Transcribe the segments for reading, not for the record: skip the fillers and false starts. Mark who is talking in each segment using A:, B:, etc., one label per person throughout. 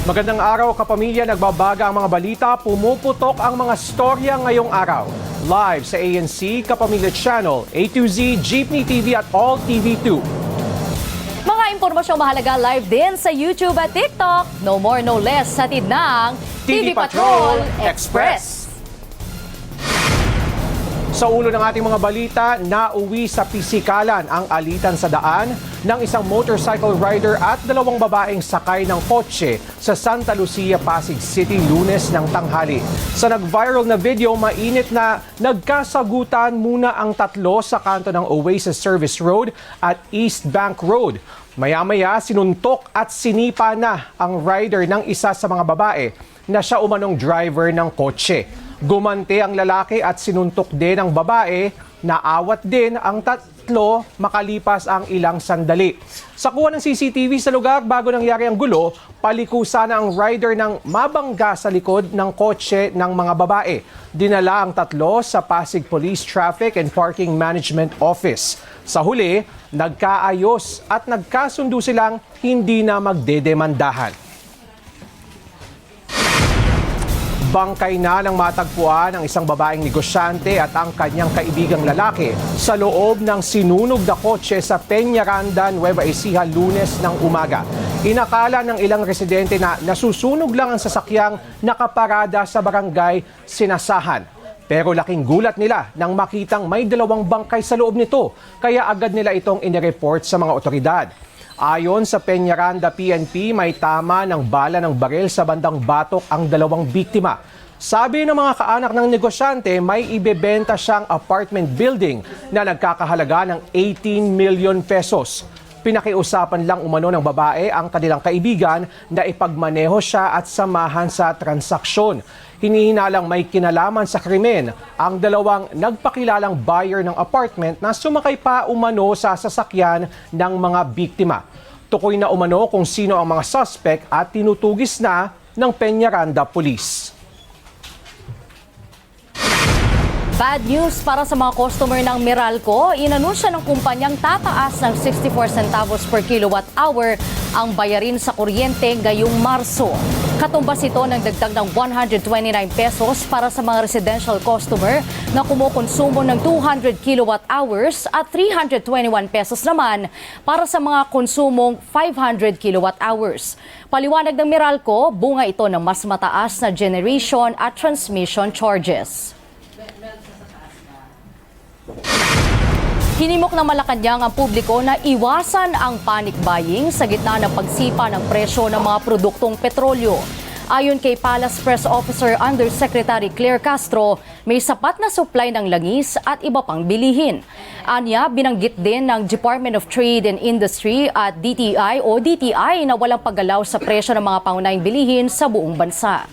A: Magandang araw kapamilya, nagbabaga ang mga balita, pumuputok ang mga storya ngayong araw. Live sa ANC, Kapamilya Channel, A2Z, Jeepney TV at All TV2.
B: Mga impormasyong mahalaga live din sa YouTube at TikTok. No more, no less, hatid ng TV Patrol Express.
A: Sa ulo ng ating mga balita, nauwi sa pisikalan ang alitan sa daan ng isang motorcycle rider at dalawang babaeng sakay ng kotse sa Santa Lucia, Pasig City, Lunes ng tanghali. Sa nag-viral na video, mainit na nagkasagutan muna ang tatlo sa kanto ng Oasis Service Road at East Bank Road. Maya-maya, sinuntok at sinipa na ang rider ng isa sa mga babae na siya umanong driver ng kotse. Gumante ang lalaki at sinuntok din ang babae, naawat din ang tatlo makalipas ang ilang sandali. Sa kuha ng CCTV sa lugar bago nangyari ang gulo, palikusan ang rider ng mabangga sa likod ng kotse ng mga babae. Dinala ang tatlo sa Pasig Police Traffic and Parking Management Office. Sa huli, nagkaayos at nagkasundo silang hindi na magdedemandahan. Bangkay na ng matagpuan ang isang babaeng negosyante at ang kanyang kaibigang lalaki sa loob ng sinunog na kotse sa Peñaranda, Nueva Ecija, Lunes ng umaga. Inakala ng ilang residente na nasusunog lang ang sasakyang nakaparada sa barangay Sinasahan. Pero laking gulat nila nang makitang may dalawang bangkay sa loob nito, kaya agad nila itong inireport sa mga otoridad. Ayon sa Peñaranda PNP, may tama ng bala ng baril sa bandang batok ang dalawang biktima. Sabi ng mga kaanak ng negosyante, may ibebenta siyang apartment building na nagkakahalaga ng 18 million pesos. Pinakiusapan lang umano ng babae ang kanilang kaibigan na ipagmaneho siya at samahan sa transaksyon. Hinihinalang may kinalaman sa krimen ang dalawang nagpakilalang buyer ng apartment na sumakay pa umano sa sasakyan ng mga biktima. Tukoy na umano kung sino ang mga suspect at tinutugis na ng Peñaranda Police.
B: Bad news para sa mga customer ng Meralco. Inanunsya ng kumpanyang tataas ng 64 centavos per kilowatt hour ang bayarin sa kuryente ngayong Marso. Katumbas ito ng dagdag ng 129 pesos para sa mga residential customer na kumukonsumo ng 200 kilowatt hours at 321 pesos naman para sa mga konsumong 500 kilowatt hours. Paliwanag ng Meralco, bunga ito ng mas mataas na generation at transmission charges. Hinimok ng Malacanang ang publiko na iwasan ang panic buying sa gitna ng pagsipa ng presyo ng mga produktong petrolyo. Ayon kay Palace Press Officer Undersecretary Claire Castro, may sapat na supply ng langis at iba pang bilihin. Anya, binanggit din ng Department of Trade and Industry at DTI na walang paggalaw sa presyo ng mga pangunahing bilihin sa buong bansa.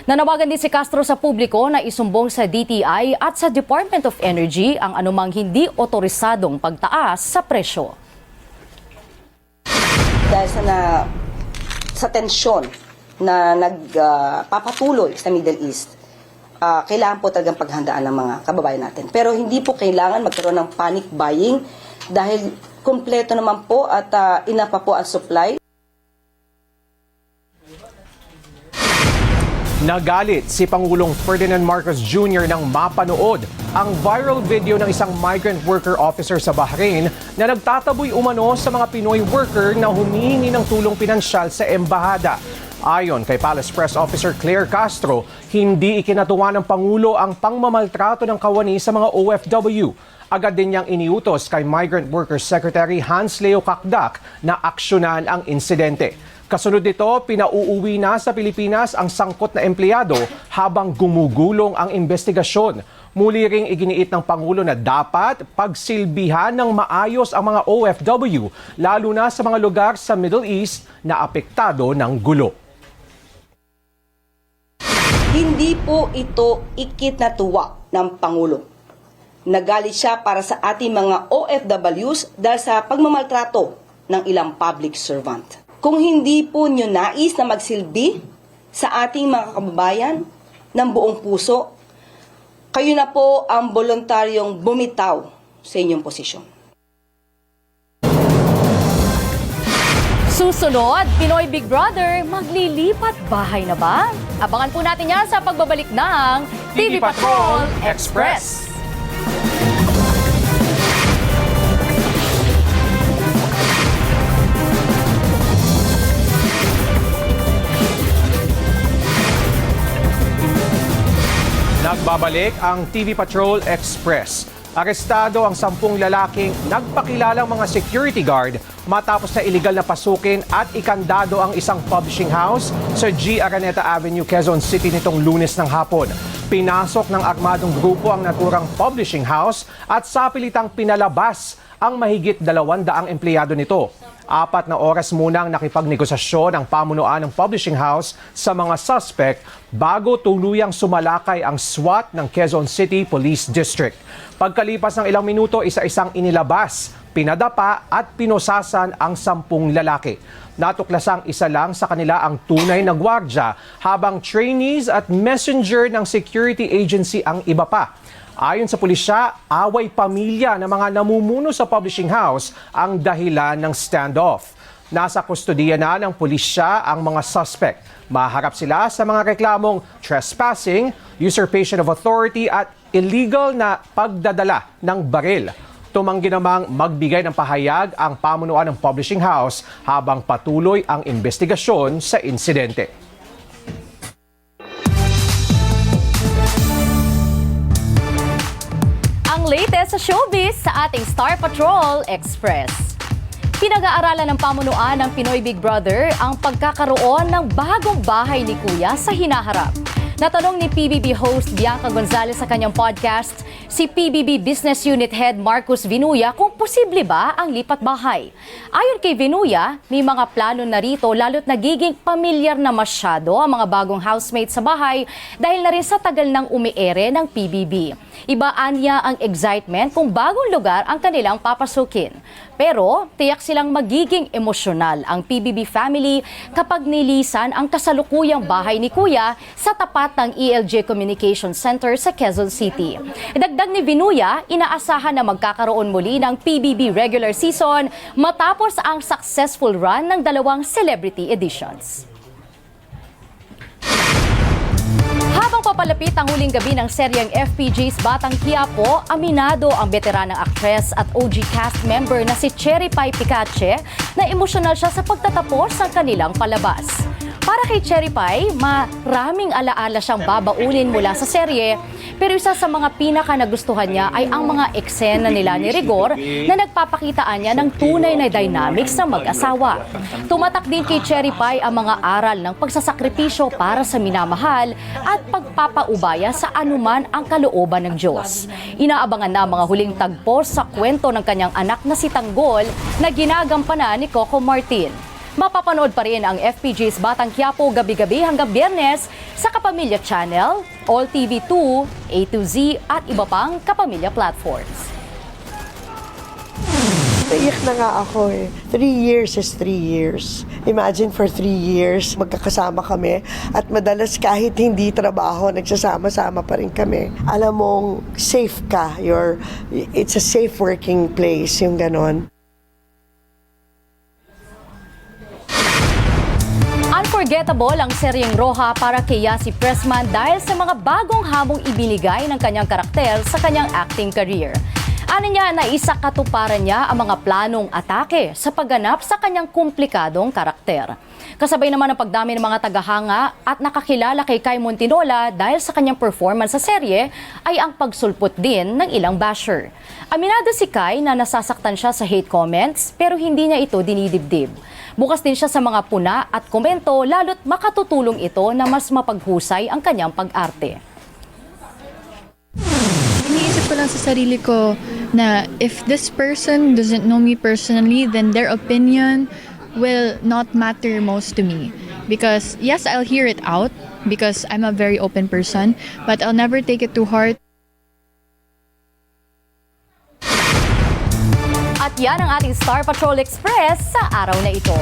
B: Nanawagan din si Castro sa publiko na isumbong sa DTI at sa Department of Energy ang anumang hindi otorisadong pagtaas sa presyo.
C: Dahil sa tensyon na nagpapatuloy sa Middle East, kailangan po talagang paghandaan ng mga kababayan natin. Pero hindi po kailangan magkaroon ng panic buying dahil kumpleto naman po at enough pa po ang supply.
A: Nagalit si Pangulong Ferdinand Marcos Jr. nang mapanood ang viral video ng isang migrant worker officer sa Bahrain na nagtataboy umano sa mga Pinoy worker na humihingi ng tulong pinansyal sa embahada. Ayon kay Palace Press Officer Claire Castro, hindi ikinatuwa ng Pangulo ang pangmamaltrato ng kawani sa mga OFW. Agad din niyang iniutos kay Migrant Workers Secretary Hans Leo Kakdak na aksyonan ang insidente. Kasunod nito, pinauuwi na sa Pilipinas ang sangkot na empleyado habang gumugulong ang investigasyon. Muli ring iginiit ng Pangulo na dapat pagsilbihan ng maayos ang mga OFW, lalo na sa mga lugar sa Middle East na apektado ng gulo.
C: Hindi po ito ikinatuwa ng Pangulo. Nagalit siya para sa ating mga OFWs dahil sa pagmamaltrato ng ilang public servant. Kung hindi po nyo nais na magsilbi sa ating mga kababayan ng buong puso, kayo na po ang voluntaryong bumitaw sa inyong posisyon.
B: Susunod, Pinoy Big Brother, maglilipat bahay na ba? Abangan po natin yan sa pagbabalik ng TV Patrol Express.
A: Nagbabalik ang TV Patrol Express. Arestado ang 10 lalaking nagpakilalang mga security guard matapos na iligal na pasukin at ikandado ang isang publishing house sa G. Araneta Avenue, Quezon City nitong Lunes ng hapon. Pinasok ng armadong grupo ang naturang publishing house at sapilitang pinalabas ang mahigit 200 empleyado nito. 4 na oras munang nakipagnegosasyon ang pamunuan ng publishing house sa mga suspect bago tuluyang sumalakay ang SWAT ng Quezon City Police District. Pagkalipas ng ilang minuto, isa-isang inilabas, pinadapa at pinosasan ang 10 lalaki. Natuklasang isa lang sa kanila ang tunay na gwardya habang trainees at messenger ng security agency ang iba pa. Ayon sa pulisya, away pamilya ng mga namumuno sa publishing house ang dahilan ng standoff. Nasa kustodiya na ng pulisya ang mga suspect. Maharap sila sa mga reklamong trespassing, usurpation of authority at illegal na pagdadala ng baril. Tumanggi namang magbigay ng pahayag ang pamunuan ng publishing house habang patuloy ang investigasyon sa insidente.
B: Ang latest sa showbiz sa ating Star Patrol Express. Pinag-aaralan ng pamunuan ng Pinoy Big Brother ang pagkakaroon ng bagong bahay ni Kuya sa hinaharap. Natanong ni PBB host Bianca Gonzalez sa kanyang podcast, si PBB Business Unit Head Marcus Vinuya kung posible ba ang lipat bahay. Ayon kay Vinuya, may mga plano na rito lalo't nagiging pamilyar na masyado ang mga bagong housemates sa bahay dahil na rin sa tagal ng umiere ng PBB. Ibaan niya ang excitement kung bagong lugar ang kanilang papasukin. Pero tiyak silang magiging emosyonal ang PBB family kapag nilisan ang kasalukuyang bahay ni Kuya sa tapat ng ELJ Communication Center sa Quezon City. Dagdag ni Vinuya, inaasahan na magkakaroon muli ng PBB regular season matapos ang successful run ng 2 celebrity editions. Habang papalapit ang huling gabi ng seryeng FPJ's Batang Quiapo, aminado ang veteranang aktres at OG cast member na si Cherry Pie Picache na emosyonal siya sa pagtatapos ng kanilang palabas. Para kay Cherry Pie, maraming alaala siyang babaunin mula sa serye, pero isa sa mga pinaka nagustuhan niya ay ang mga eksena nila ni Rigor na nagpapakitaan niya ng tunay na dynamics ng mag-asawa. Tumatak din kay Cherry Pie ang mga aral ng pagsasakripisyo para sa minamahal at pagpapaubaya sa anuman ang kalooban ng Diyos. Inaabangan na ang mga huling tagpo sa kwento ng kanyang anak na si Tanggol na ginagampanan ni Coco Martin. Mapapanood pa rin ang FPJ's Batang Quiapo gabi-gabi hanggang Biyernes sa Kapamilya Channel, All TV 2, A to Z at iba pang Kapamilya platforms.
D: Naiyak na nga ako eh. 3 years is 3 years. Imagine for 3 years, magkakasama kami at madalas kahit hindi trabaho, nagsasama-sama pa rin kami. Alam mong safe ka. It's a safe working place, yung ganon.
B: Unforgettable ang seryeng Roja para kay Yasi Pressman dahil sa mga bagong hamong ibinigay ng kanyang karakter sa kanyang acting career. Ano niya na isakatuparan niya ang mga planong atake sa pagganap sa kanyang komplikadong karakter. Kasabay naman ang pagdami ng mga tagahanga at nakakilala kay Kai Montinola dahil sa kanyang performance sa serye ay ang pagsulpot din ng ilang basher. Aminado si Kai na nasasaktan siya sa hate comments pero hindi niya ito dinidibdib. Bukas din siya sa mga puna at komento lalo't makatutulong ito na mas mapaghusay ang kanyang pag-arte.
E: Iniisip ko lang sa sarili ko na if this person doesn't know me personally, then their opinion will not matter most to me. Because yes, I'll hear it out because I'm a very open person, but I'll never take it to heart.
B: At yan ang ating Star Patrol Express sa araw na ito.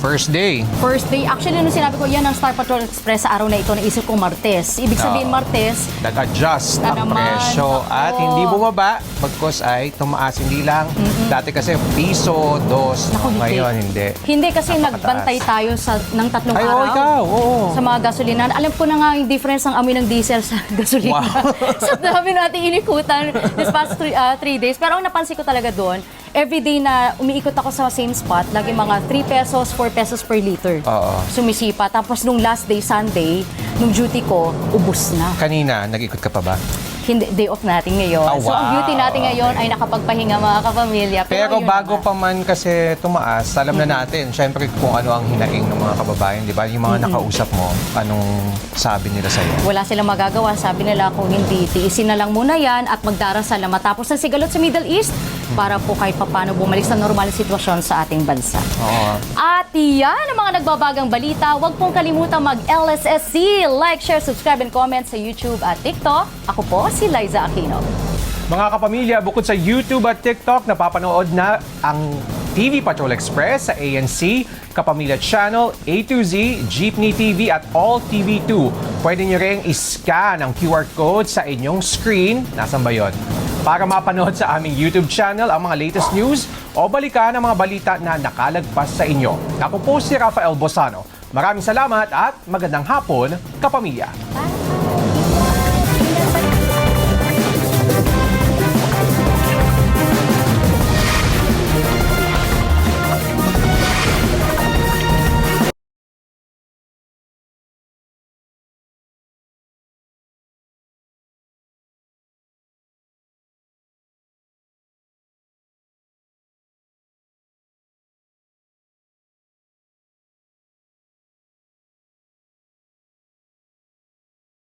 A: First day.
B: First day, actually, nung sinabi ko yan ang Star Patrol Express sa araw na ito, naisip ko Martes. Ibig sabihin,
A: Oo.
B: Martes,
A: Nag-adjust
B: Na
A: ang
B: naman,
A: presyo at
B: oo.
A: hindi bumaba bagkus ay tumaas. Hindi lang. Dati kasi piso, dos.
B: Naku, hindi.
A: Ngayon, hindi.
B: Hindi kasi
A: Napakataas.
B: nagbantay tayo ng 3
A: Ay,
B: araw.
A: oo, ikaw. Oo.
B: Sa mga gasolina. Alam ko na nga yung difference ng amoy ng diesel sa gasolina.
A: Wow.
B: Sa dami natin inikutan this past 3 days. Pero ang napansin ko talaga doon, everyday na umiikot ako sa same spot, lagi mga 3 pesos, 4 pesos per liter.
A: Oo.
B: Sumisipa. Tapos nung last day, Sunday, nung duty ko, ubos na.
A: Kanina, nag-ikot ka pa ba?
B: Hindi, day off natin ngayon.
A: Ah,
B: So ang
A: wow.
B: duty natin ngayon ay nakapagpahinga mga kapamilya.
A: Pero
B: yun
A: bago
B: na
A: pa
B: nga.
A: man kasi tumaas, alam na natin, syempre kung ano ang hinaing ng mga kababayan, di ba? Yung mga nakausap mo, anong sabi nila sa'yo?
B: Wala silang magagawa. Sabi nila kung hindi, tiisin na lang muna yan at magdarasal na matapos ang sigalot sa Middle East para po kahit papano bumalik sa normal na sitwasyon sa ating bansa.
A: Oo.
B: At yan ang mga nagbabagang balita. Huwag pong kalimutan mag-LSSC. Like, share, subscribe, and comment sa YouTube at TikTok. Ako po si Liza Aquino.
A: Mga kapamilya, bukod sa YouTube at TikTok, napapanood na ang TV Patrol Express sa ANC, Kapamilya Channel, A to Z, Jeepney TV at All TV2. Pwede nyo rin i-scan ang QR code sa inyong screen. Nasaan ba yun? Para mapanood sa aming YouTube channel ang mga latest news o balikan ang mga balita na nakalagpas sa inyo. Ako po si Rafael Bosano. Maraming salamat at magandang hapon, kapamilya.